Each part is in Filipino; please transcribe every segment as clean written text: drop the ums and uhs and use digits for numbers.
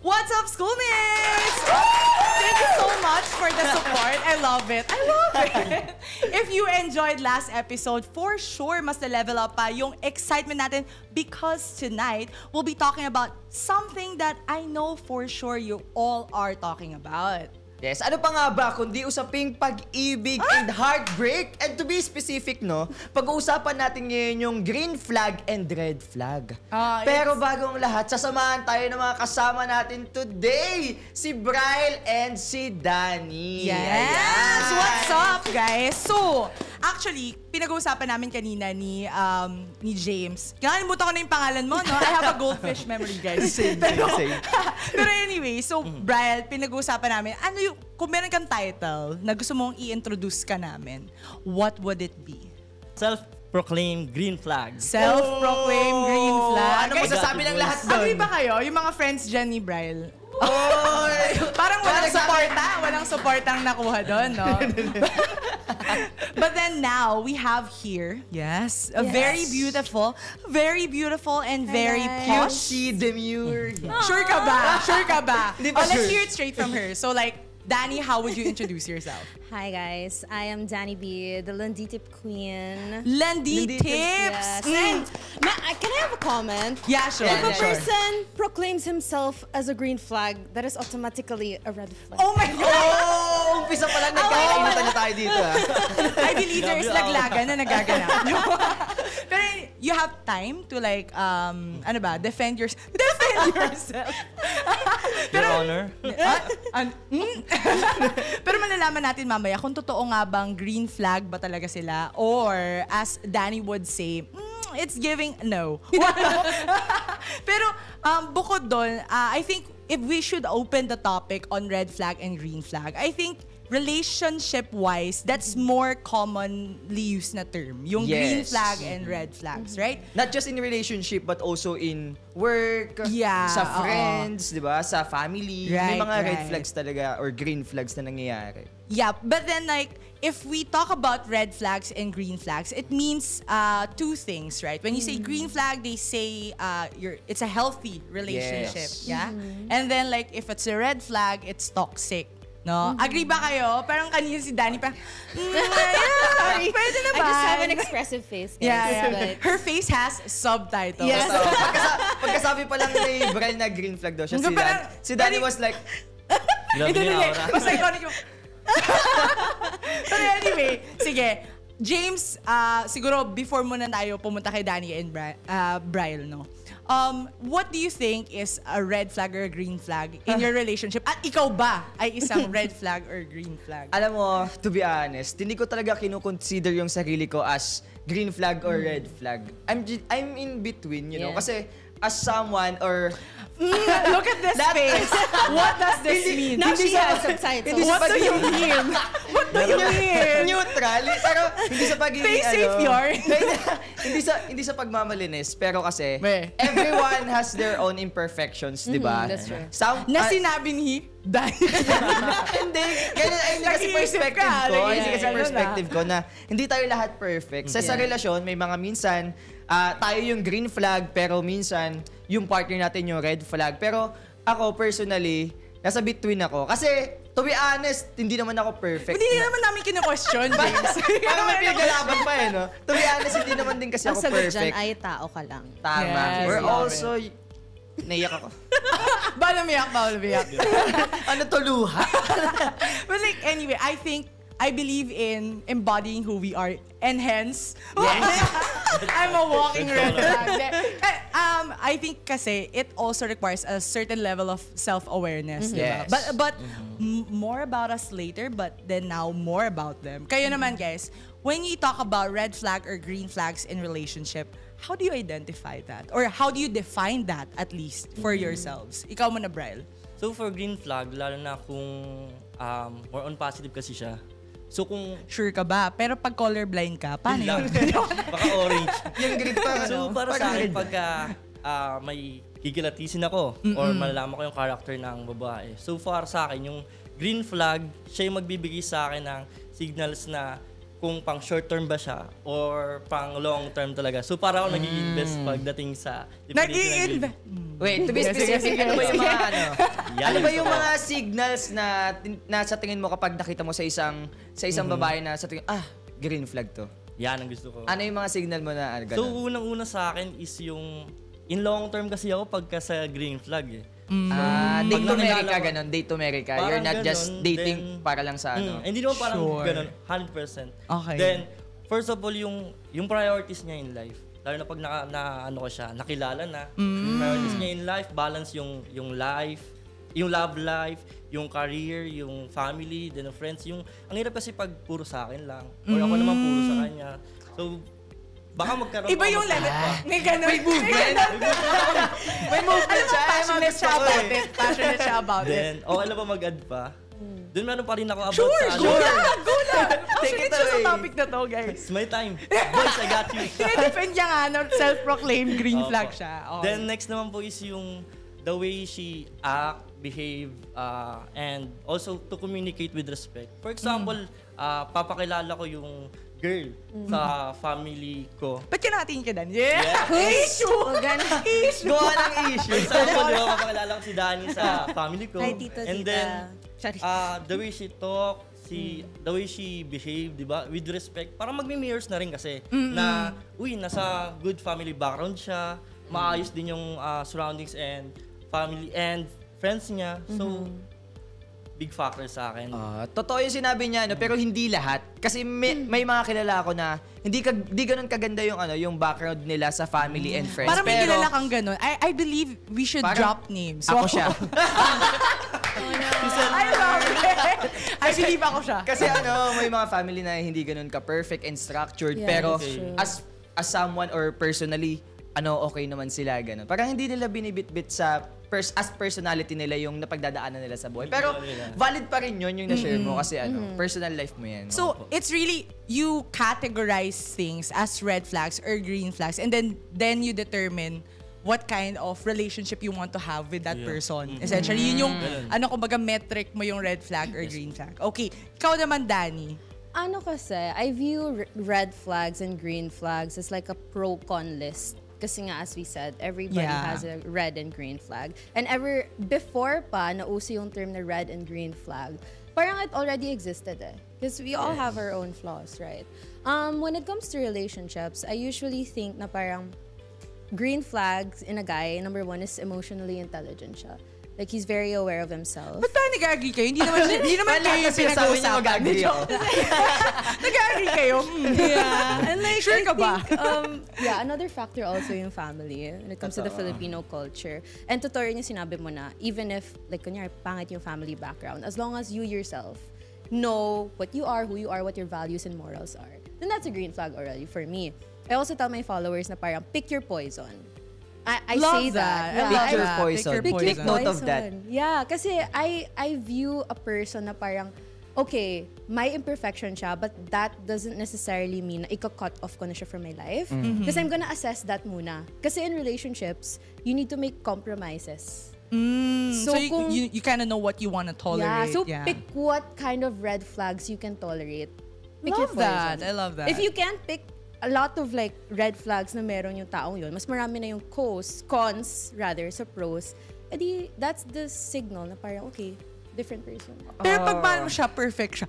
What's up, schoolmates? Thank you so much for the support. I love it. If you enjoyed last episode, for sure, mas na-level up pa yung excitement natin because tonight, we'll be talking about something that I know for sure you all are talking about. Yes, ano pa nga ba kundi usaping pag-ibig and heartbreak? And to be specific, no, pag-uusapan natin ngayon yung green flag and red flag. Pero bago ang lahat, sasamahan tayo ng mga kasama natin today, si Bryle and si Danny. Yes! Ayan. What's up, guys? So, actually, pinag-uusapan namin kanina ni James. Kinalimutan ko na yung pangalan mo, no? I have a goldfish memory, guys. Same. Pero anyway, so, Bryle, pinag-uusapan namin, ano yung, kung meron kang title na gusto mong i-introduce ka namin, what would it be? Self-proclaimed green flag. Self-proclaimed green flag. Ano masasabi ng lahat doon? Agree ba kayo? Yung mga friends dyan ni Bryle? Oy! Parang walang suporta. Walang suportang nakuha doon, no? But then now, we have here, yes, a very beautiful and very posh. Cutesy, demure. Sure ka ba? Sure ka ba? Hindi pa Let's sure. hear it straight from her. So like, Danny, how would you introduce yourself? Hi guys, I am Danny B, the Lenditip Queen. Lendi Lendi tips. Yes. And can I have a comment? Yeah, sure. If a Sure. person proclaims himself as a green flag, that is automatically a red flag. Oh my God! Oh, umpisa pa lang nagkakainitan na tayo dito. I believe there is laglagan na nagaganap. Pero you have time to like, defend yourself. Your Honor. Pero malalaman natin mamaya kung totoo nga bang green flag ba talaga sila or as Danny would say, it's giving no. Pero bukod doon, I think if we should open the topic on red flag and green flag, I think relationship-wise, that's more commonly used na term. Yung green Yes. flag and red flags, right? Not just in relationship but also in work, Yeah, sa friends, 'di ba? Sa family. May Right, mga red right. flags talaga or green flags na nangyayari. Yeah, but then like, if we talk about red flags and green flags, it means two things, right? When you say green flag, they say it's a healthy relationship, Yes. yeah? And then like, if it's a red flag, it's toxic. No? Agree ba kayo? Parang kanina si Danny pa, Sorry. pwede naman. I just have an expressive face, guys. Yeah. But Her face has subtitles. Yes. So, pagkasabi pa lang ni Bryle na green flag daw siya, si Danny was like, Grabe Hindi, niya, hindi. aura. Mas iconic yung... But anyway, sige. James, siguro before muna tayo pumunta kay Danny and Bryle, no? What do you think is a red flag or a green flag in your relationship? At ikaw ba ay isang red flag or green flag? alam mo, to be honest, hindi ko talaga kinukonsider yung sarili ko as green flag or red flag. I'm in between, you know, Yeah. kasi as someone or Look at this face. What does this mean? now she sa- has subtitles. hindi sa What do you mean? What do you mean? neutral, pero hindi sa pagiging Face savior. hindi sa pagmamalinis, pero kasi Be. everyone has their own imperfections, 'di ba? that's true. Na sinabi ni Danny. Hindi, ganun ay hindi kasi Nag-iisip perspective ka, ko. Hindi nag-iisip kasi ka, perspective ko na hindi tayo lahat perfect. Sa relasyon, may mga minsan tayo yung green flag pero minsan yung partner natin yung red flag. Pero ako personally, nasa between ako. Kasi to be honest, hindi naman ako perfect. Hindi naman namin kino-question, James. Parang may pinaglalaban pa eh, no? To be honest, hindi naman din kasi Ang ako sagot dyan perfect. ay tao ka lang. Tama. Yes, We're love also... Naiyak ako. Ba lumiyak. Ano to, luha? But like, anyway, I believe in embodying who we are. And hence, I'm a walking red flag. I think kasi it also requires a certain level of self-awareness. Diba? Yes. But more about us later, but then now more about them. Kayo naman guys, when you talk about red flag or green flags in relationship, how do you identify that? Or how do you define that at least for yourselves? Ikaw muna, Bryle. So for green flag, lalo na kung more on positive kasi siya. So kung Sure ka ba? Pero pag colorblind ka, paano yun lang, yun? baka orange. Yung green pa, So para sa akin, pagka may kikilatisin ako or malalaman ko yung character ng babae. So far sa akin, yung green flag, siya yung magbibigay sa akin ng signals na kung pang short term ba siya or pang long term talaga. So para ako nag-i-invest pagdating sa Nag-i-invest. Wait, to be specific, ano ba yung mga Yan ano ba yung yung gusto ko. mga signals na sa tingin mo kapag nakita mo sa isang babae na sa tingin, green flag to. Yan ang gusto ko. Ano yung mga signal mo na So gano'n? unang-una sa akin is yung in long term kasi ako pagka sa green flag eh. Date to Pag marry nakilala ka, ko- gano'n. Date to marry ka. You're Parang not just ganon, dating then- para lang sa ano. Hindi naman parang Sure. ganun, 100%. Okay. Then, first of all, yung priorities niya in life. Lalo na pag ano ko siya, nakilala na. Priorities niya in life, balance yung life, yung love life, yung career, yung family, then yung friends. Ang hirap kasi pag puro sa akin lang. Or ako naman puro sa kanya. So, baka magkaroon Iba ako yung level. May ganun. May movement. May movement siya. Passionate siya about it. Passionate siya about it. Then, okay lang ba mag-add pa? Doon meron pa rin ako about Sure, sa go lang, go lang. Take Passionate it siya sa away. topic na to, guys. It's my time. Boys, I got you. Sinidefend niya nga, self-proclaimed green Opo. flag siya. Okay. Then next naman po is yung the way she act, behave, and also to communicate with respect. For example, papakilala ko yung girl sa family ko. Ba't ka nakatingin ka dan? Yeah! Issue! Issue! Gawa ng issue. For example, di ba, papakilala ko si Danny sa family ko. Hi, tito, And tita. then, Sorry. the way she talk, the way she behave, di ba, with respect, parang magmi-mirrors na rin kasi na, nasa good family background siya, maayos din yung surroundings and family and friends niya. So, big factor sa akin. Totoo yung sinabi niya, no? Pero hindi lahat. Kasi may mga kilala ako na hindi ganun kaganda yung background nila sa family and friends. Parang may Pero, kilala kang ganun. I believe we should Parang- drop names. Ako siya. I love it. I believe ako siya. Kasi may mga family na hindi ganun ka-perfect and structured. Yeah, pero that's true. as someone or personally, okay naman sila ganun. Parang hindi nila binibitbit sa as personality nila yung napagdadaanan nila sa buhay. Pero valid pa rin yun yung na-share mo kasi personal life mo yan. So, it's really, you categorize things as red flags or green flags and then you determine what kind of relationship you want to have with that person. Essentially, yun yung, kumbaga metric mo yung red flag or green flag. Okay, ikaw naman, Danny. Ano kasi, I view red flags and green flags as like a pro-con list. Kasi nga, as we said, everybody Yeah. has a red and green flag. And before pa, nauso yung term na red and green flag, parang it already existed eh. Because we all have our own flaws, right? When it comes to relationships, I usually think na parang green flags in a guy, number one is emotionally intelligent siya. Like, he's very aware of himself. Ba't tayo nag-agree kayo? Hindi naman kayo yung pinag-uusapan. Nag-agree kayo? Yeah. And like, Sure I ka ba? think, another factor also yung family when it comes to the Filipino culture. And totoo rin yung sinabi mo na, even if, like, kunyari, pangit yung family background, as long as you yourself know what you are, who you are, what your values and morals are, then that's a green flag already for me. I also tell my followers na parang, pick your poison. I Love say that. I Yeah, love Pick your that. poison. Pick Pick your your Take note of poison. that. Yeah, kasi I view a person na parang, okay, may imperfection siya, but that doesn't necessarily mean na ika-cut off ko na siya from my life. Kasi I'm gonna assess that muna. Kasi in relationships, you need to make compromises. So, you kind of know what you want to tolerate. Yeah, so pick what kind of red flags you can tolerate. Pick your Love that. poison. I love that. If you can't pick a lot of like red flags na meron yung taong yun, mas marami na yung cons rather sa pros, edi that's the signal na parang, okay, different person. Pero pag mahal mo siya, perfect siya.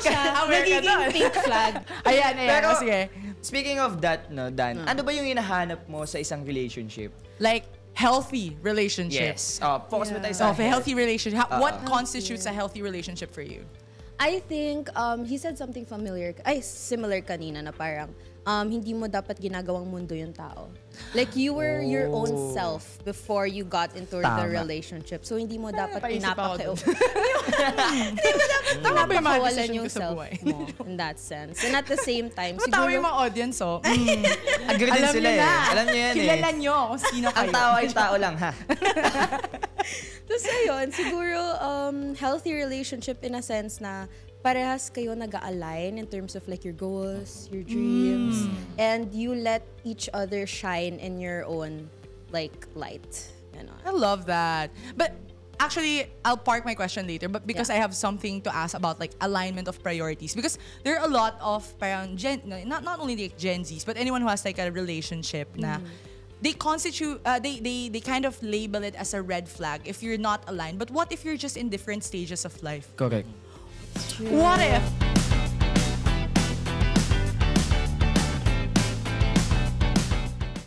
Siya, nagiging pink flag. Ayan. Pero, Sige. speaking of that, no, Dan, ano ba yung hinahanap mo sa isang relationship? Like, healthy relationship. Yes. Focus mo tayo So, sa a healthy relationship. What constitutes a healthy relationship for you? I think he said something similar kanina na parang hindi mo dapat ginagawang mundo yung tao. Like you were your own self before you got into the relationship. So hindi mo dapat paisip ako pinapakawalan Tama ba yung mga decision yung ko sa self buhay? mo in that sense. And at the same time, Matawa yung siguro mga audience, oh. Agree din Alam sila niyo na. Alam niyo yan Kilala niyo kung sino kayo. Ang tao ay tao lang, ha? Tapos ayun, siguro healthy relationship in a sense na parehas kayo nag-align in terms of like your goals, your dreams, and you let each other shine in your own like light. I love that. But actually, I'll park my question later, but because I have something to ask about like alignment of priorities. Because there are a lot of parang not only like Gen Zs, but anyone who has like a relationship na they constitute, they kind of label it as a red flag if you're not aligned. But what if you're just in different stages of life? Correct. What if